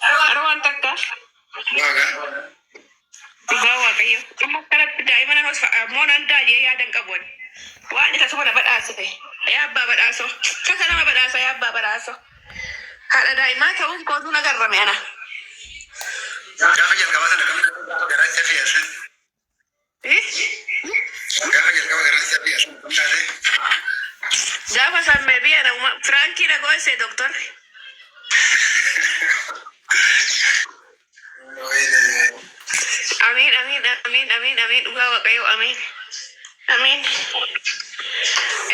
Arwaan takka. Dhugaa waaqayyo. Amma kanatti daa'ima nan moo nan daa'ee yaadan qabuun. Waan isa suma na badhaasite. Yaa abbaa badhaasoo. Kaka nama badhaasa yaa abbaa badhaasoo. Haadha daa'imaa ta'uun kootu na garrame ana. Gaafa jalqabaa sana kamii garaatti fiyaasan. Gaafa jalqabaa garaatti fiyaasan. Gaafa sammee biyya na Firankii na goosee doktorri. Amin, amin, amin, amin, amin. Dhugaa waaqayyo amin. Amin.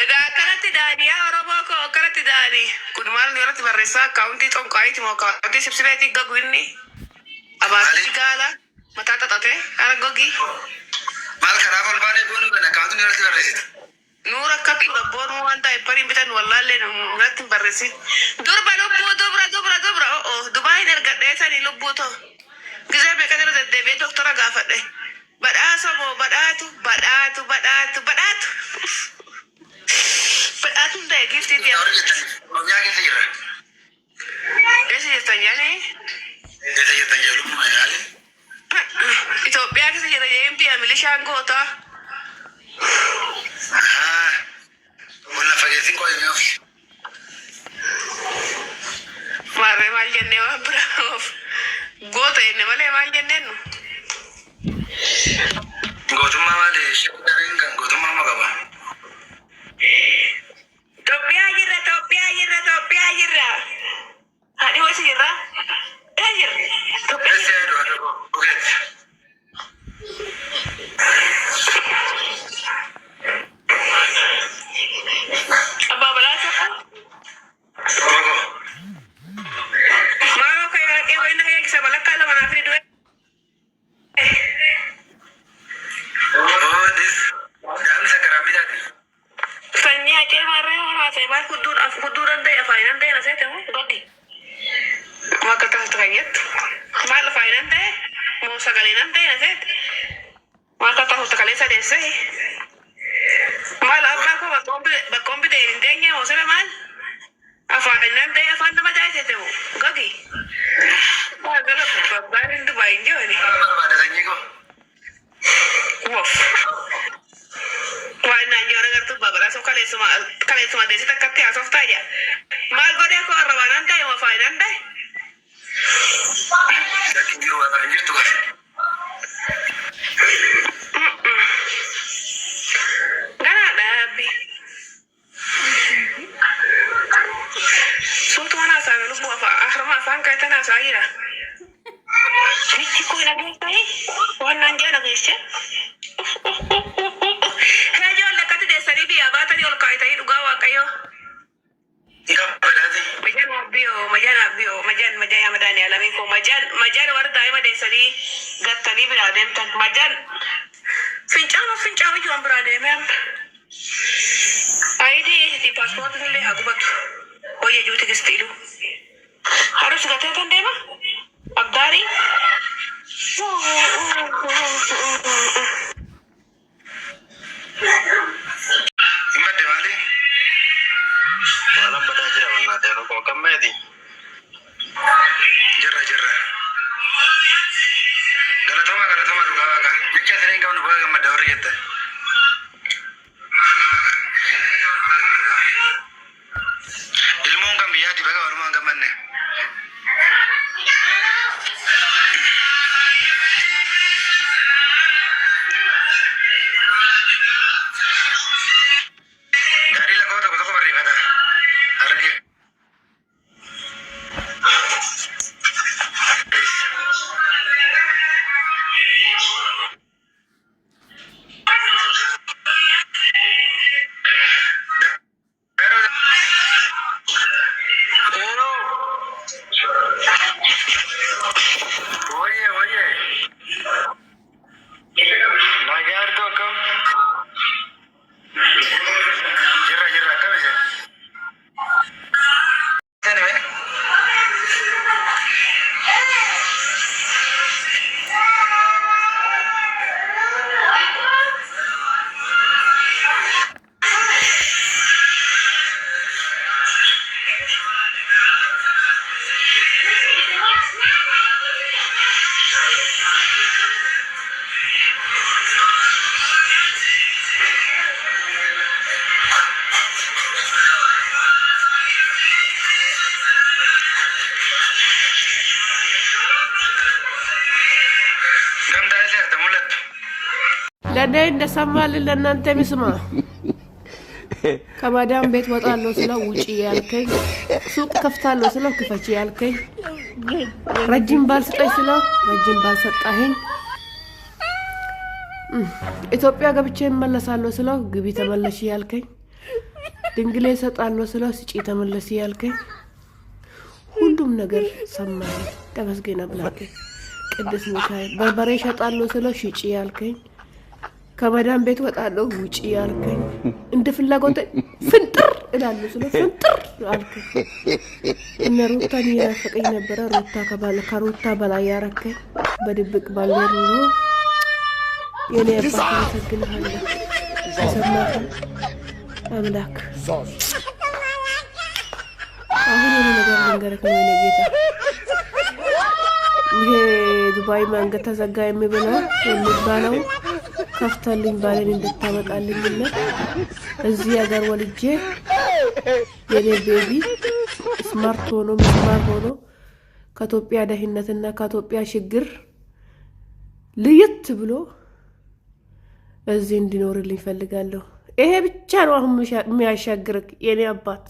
Egaa akkanatti daadii yaa Oromoo koo akkanatti daadii. Kun maal ni irratti barreessaa akkaawuntii xonqaayiiti moo akkaawuntii sibsibeetii gagu inni. Abaatichi gaala mataa xaxatee ara gogi. Maal kanaaf ol baanee boonuu kana akkaawuntii irratti barreessite. Nuura akkatti gabboonuu waan ta'eef bariin bitan wallaallee irratti hin barreessin. Durba lubbuu dubra Dubaayin ergadhee sanii lubbuu ta'u. Gizee beekan irra deddeebi'ee doktora gaafadhe. Badhaasa moo badhaatu. Badhaatuun ta'e giftiiti. Oromiyaa keessa jira. Keessa jirtan yaani? Keessa jirtan jedhu yaani? Itoophiyaa keessa jira jeen biyya milishaan goota. Walla fageessin qo'imee ofi. Maarree maal jennee waan biraa of. Goota jenne malee maal jenneen nu? Gootummaa malee shakkaariin kan gootummaa ma qaba? Itoophiyaa jirra. Haadhi ho'i jirra? Jirra. Itoophiyaa jirra. Abbaa Balaasa. Maaloo kayyaqee wayina kayyaqisa balakkaa lama naaf ni du'e. Sanyii hacee maarree haasa'e maal fudduudhaan ta'e afaayinan ta'e na seete moo godhi. Akka taasisu kayyattu. Maal afaayinan ta'e moo sagaleenan ta'e na seete. Akka taasisu kalee sadeessee. Maal abbaa koo bakkoon bitee hin teenye moo sira maal? Afaayinan ta'e afaan nama taasise moo godhi. Maal gara babbaan hin Dubaayin jiru. Barbaada sanyii koo. Woof. Waan naan jiru agartuu babalaasoo kaleessuma deessita akkatti haasoftaa jira. Maal godhee koo arrabaanan ta'e moo faayidan ta'e? Yakki jiru waan hin jirtu gaaf. Ganaa dhaabbi. Suutumaan haasa'ame lubbuu afaan kaayatan haasa'aa jira. Nitti koo hin ageessee waan naan jee nageessee. Rajoon lakkatti deessanii biyyaa baatanii ol kaayitanii dhugaa waaqayyoo. Majaan abbiyo majaan yamadaan yaalamii koo majaan warra daa'ima deessanii gattanii biraa deemtan majaan fincaama ijoon biraa deemee ayidii paaspoortiin illee haa gubatu hoyyee juuti gistiidhu harus gatee tan deema abdaarii. Himadde maali? Waanan badaa jira mannaa ta'e rokoo kammeeti? Jirra. Galatoomaa dhugaa waaqa. Jecha isiniin qabnu baga gammadda warri jettan. Ilmoon kan biyyaatti baga walumaan gammanne. ለኔ እንደሰማልን ለእናንተ ምስማ ከማዳም ቤት ወጣለሁ ስለው ውጪ ያልከኝ፣ ሱቅ ከፍታለሁ ስለው ክፈቺ ያልከኝ፣ ረጅም ባል ስጠኝ ስለው ረጅም ባል ሰጣኸኝ፣ ኢትዮጵያ ገብቼ እመለሳለሁ ስለው ግቢ ተመለሽ ያልከኝ፣ ድንግሌ እሰጣለሁ ስለው ስጪ ተመለሽ ያልከኝ፣ ሁሉም ነገር ሰማኝ። ተመስገን አምላኬ ቅዱስ ሚካኤል። በርበሬ እሸጣለሁ ስለው ሽጪ ያልከኝ፣ ከመዳን ቤት ወጣለሁ ውጪ ያልከኝ፣ እንደ ፍላጎት ፍንጥር እላለሁ ስለው ፍንጥር አልከኝ። እነ ሩታን እየናፈቀኝ ነበረ። ከሩታ በላይ ያረከኝ በድብቅ ባልኖር ኖሮ የኔ አባት አመሰግንሃለሁ። ሰማኸኝ አምላክ። አሁን የሆነ ነገር ልንገርህ ነው የኔ ጌታ። ይሄ ዱባይ መንገድ ተዘጋ የሚባለው ከፍተልኝ ባሌን እንድታመጣልኝና እዚህ ሀገር ወልጄ የኔ ቤቢ ስማርት ሆኖ ከኢትዮጵያ ደህንነትና ከኢትዮጵያ ችግር ልየት ብሎ እዚህ እንዲኖርልኝ ፈልጋለሁ። ይሄ ብቻ ነው አሁን የሚያሻግርክ የኔ አባት።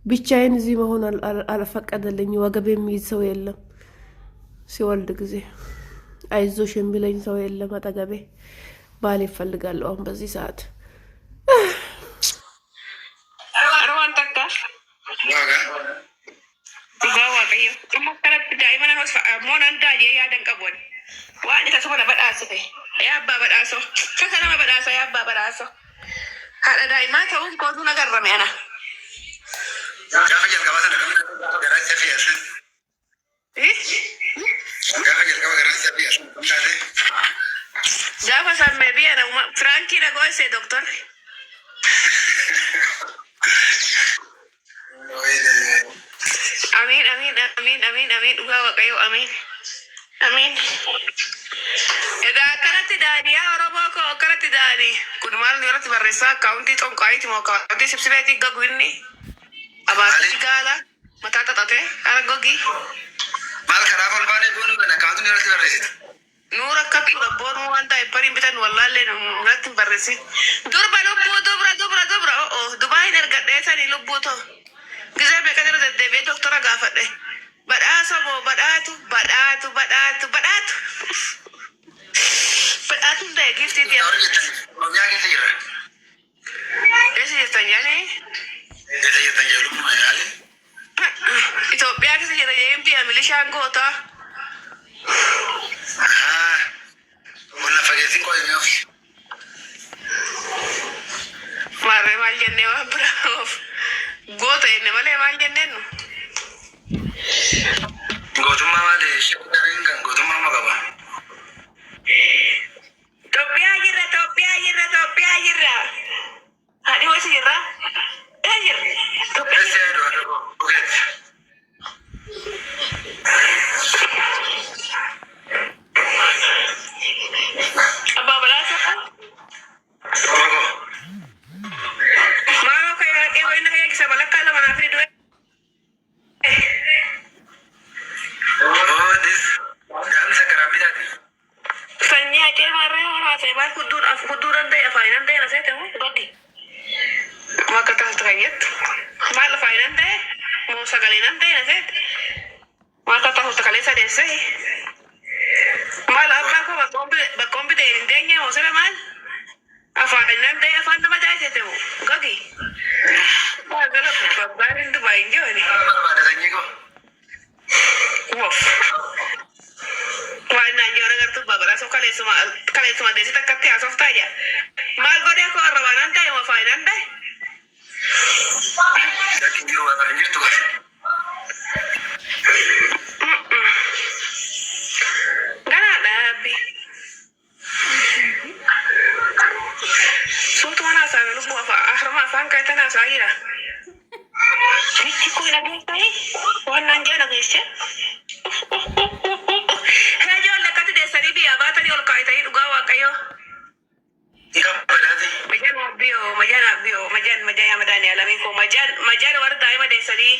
ብቻዬን እዚህ መሆን አልፈቀደልኝ። ወገብ የሚይዝ ሰው የለም። ሲወልድ ጊዜ አይዞሽ የሚለኝ ሰው የለም አጠገቤ። ባል ይፈልጋለሁ አሁን በዚህ ሰዓት። Gaafa sammee biyya Firankii dhagoo isee doktor. Amiin amiin amiin amiin amiin dhugaa waaqayyo amiin amiin. Egaa akkanatti daadhiyaa Oromoo koo akkanatti daadhii kun maal irratti barreessaa akkaawuntii xonqaayiiti moo akkaawuntii sibsibeetii gaguinni abaatichi gaala mataa xaxatee ara gogii. Maal kanaaf ol baanee boonuu kana akkaawuntii irratti barreessita. Nuura akka boonu waan ta'eef bariin bitan wallaallee irratti hin barreessin. Durba lubbuu dubra Dubaayin ergadhee sanii lubbuu ta'u. Gisee beekan irra deddeebi'ee doktora gaafadhe. Badhaasa moo badhaatu. Badhaatuun ta'e giftii ta'e. Oromiyaa keessa jira. Keessa jirtan yaani? Keessa jirtan jedhu lubbuma yaali. Itoophiyaa keessa jira jeemti milishaan gootaa. Wala fageetiin qoyame of. Maarree maal jennee waan biraa of. Goota jenne malee maal jenneen nu. Gootummaa malee shakkaariin kan gootummaa ma qaba. Itoophiyaa jirra. Haadhi wasi jirra. Jirra. Itoophiyaa jirra. Wannan je na gaishe waaqayyo. Majaan wabbiyo, majaan abbiyo, majaan majaa yamadaan yaalamiin koo majaan warra daa'ima deessanii